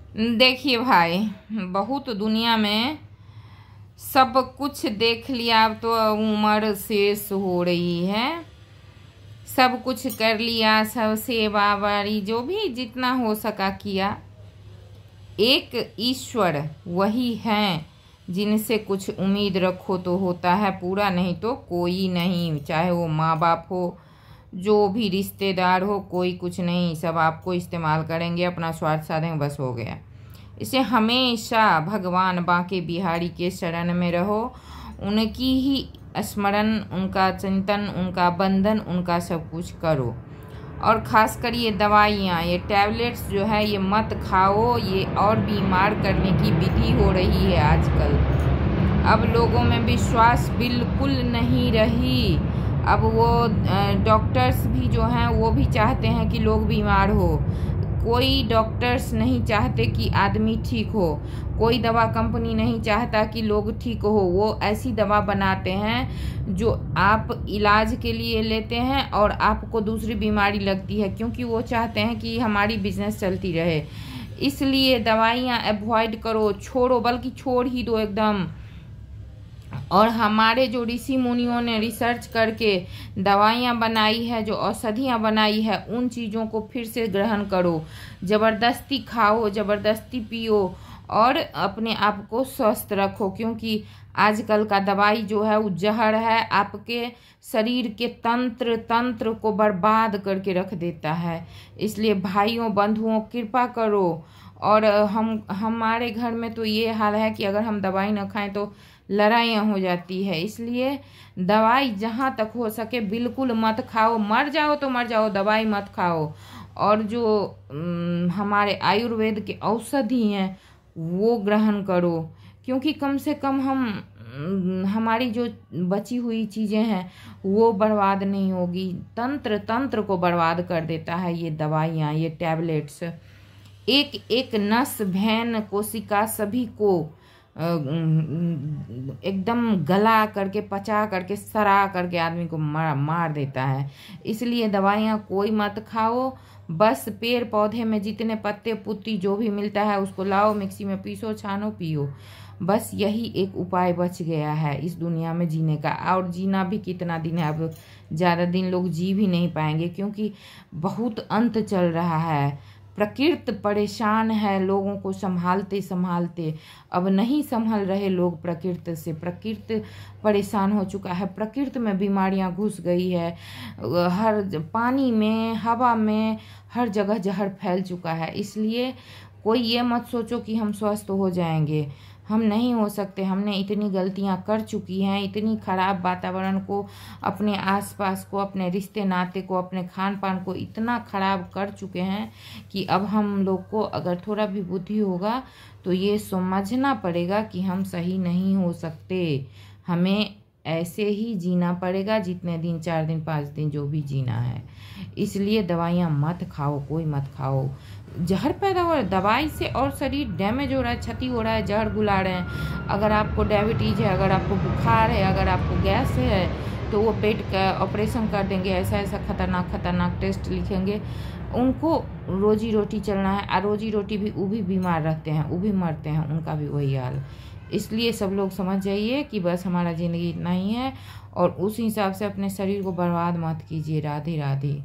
देखिए भाई, बहुत दुनिया में सब कुछ देख लिया, अब तो उम्र शेष हो रही है। सब कुछ कर लिया, सब सेवा बारी जो भी जितना हो सका किया। एक ईश्वर वही हैं जिनसे कुछ उम्मीद रखो तो होता है पूरा, नहीं तो कोई नहीं। चाहे वो माँ बाप हो, जो भी रिश्तेदार हो, कोई कुछ नहीं। सब आपको इस्तेमाल करेंगे, अपना स्वार्थ साधेंगे, बस हो गया। इसे हमेशा भगवान बांके बिहारी के शरण में रहो, उनकी ही स्मरण, उनका चिंतन, उनका बंधन, उनका सब कुछ करो। और ख़ासकर ये दवाइयाँ, ये टैबलेट्स जो है ये मत खाओ। ये और बीमार करने की विधि हो रही है आजकल। अब लोगों में विश्वास बिल्कुल नहीं रही। अब वो डॉक्टर्स भी जो हैं वो भी चाहते हैं कि लोग बीमार हो। कोई डॉक्टर्स नहीं चाहते कि आदमी ठीक हो। कोई दवा कंपनी नहीं चाहता कि लोग ठीक हो। वो ऐसी दवा बनाते हैं जो आप इलाज के लिए लेते हैं और आपको दूसरी बीमारी लगती है, क्योंकि वो चाहते हैं कि हमारी बिजनेस चलती रहे। इसलिए दवाइयाँ अवॉइड करो, छोड़ो, बल्कि छोड़ ही दो एकदम। और हमारे जो ऋषि मुनियों ने रिसर्च करके दवाइयाँ बनाई है, जो औषधियाँ बनाई है, उन चीज़ों को फिर से ग्रहण करो। ज़बरदस्ती खाओ, ज़बरदस्ती पियो और अपने आप को स्वस्थ रखो, क्योंकि आजकल का दवाई जो है वो जहर है, आपके शरीर के तंत्र को बर्बाद करके रख देता है। इसलिए भाइयों बंधुओं कृपा करो। और हमारे घर में तो ये हाल है कि अगर हम दवाई न खाएं तो लड़ाइयाँ हो जाती है। इसलिए दवाई जहाँ तक हो सके बिल्कुल मत खाओ। मर जाओ तो मर जाओ, दवाई मत खाओ। और जो हमारे आयुर्वेद के औषधि हैं वो ग्रहण करो, क्योंकि कम से कम हमारी जो बची हुई चीज़ें हैं वो बर्बाद नहीं होगी। तंत्र को बर्बाद कर देता है ये दवाइयाँ, ये टैबलेट्स। एक एक नस, भेन, कोशिका सभी को एकदम गला करके, पचा करके, सड़ा करके आदमी को मार देता है। इसलिए दवाइयाँ कोई मत खाओ। बस पेड़ पौधे में जितने पत्ते पुत्ती जो भी मिलता है उसको लाओ, मिक्सी में पीसो, छानो, पियो। बस यही एक उपाय बच गया है इस दुनिया में जीने का। और जीना भी कितना दिन है, अब ज़्यादा दिन लोग जी भी नहीं पाएंगे, क्योंकि बहुत अंत चल रहा है। प्रकृति परेशान है लोगों को संभालते संभालते। अब नहीं संभल रहे लोग प्रकृति से। प्रकृति परेशान हो चुका है। प्रकृति में बीमारियां घुस गई है। हर पानी में, हवा में, हर जगह जहर फैल चुका है। इसलिए कोई ये मत सोचो कि हम स्वस्थ हो जाएंगे। हम नहीं हो सकते। हमने इतनी गलतियां कर चुकी हैं, इतनी खराब वातावरण को, अपने आसपास को, अपने रिश्ते नाते को, अपने खान पान को इतना खराब कर चुके हैं कि अब हम लोग को अगर थोड़ा भी बुद्धि होगा तो ये समझना पड़ेगा कि हम सही नहीं हो सकते। हमें ऐसे ही जीना पड़ेगा जितने दिन, 4 दिन, 5 दिन, जो भी जीना है। इसलिए दवाइयाँ मत खाओ, कोई मत खाओ। जहर पैदा हो रहा है दवाई से, और शरीर डैमेज हो रहा है, क्षति हो रहा है, जहर गुला रहे हैं। अगर आपको डायबिटीज़ है, अगर आपको बुखार है, अगर आपको गैस है, तो वो पेट का ऑपरेशन कर देंगे। ऐसा ऐसा खतरनाक टेस्ट लिखेंगे। उनको रोजी रोटी चलना है, और रोजी रोटी भी वो भी बीमार रहते हैं, वो भी मरते हैं, उनका भी वही हाल। इसलिए सब लोग समझ जाइए कि बस हमारा ज़िंदगी इतना ही है, और उस हिसाब से अपने शरीर को बर्बाद मत कीजिए। राधे राधे।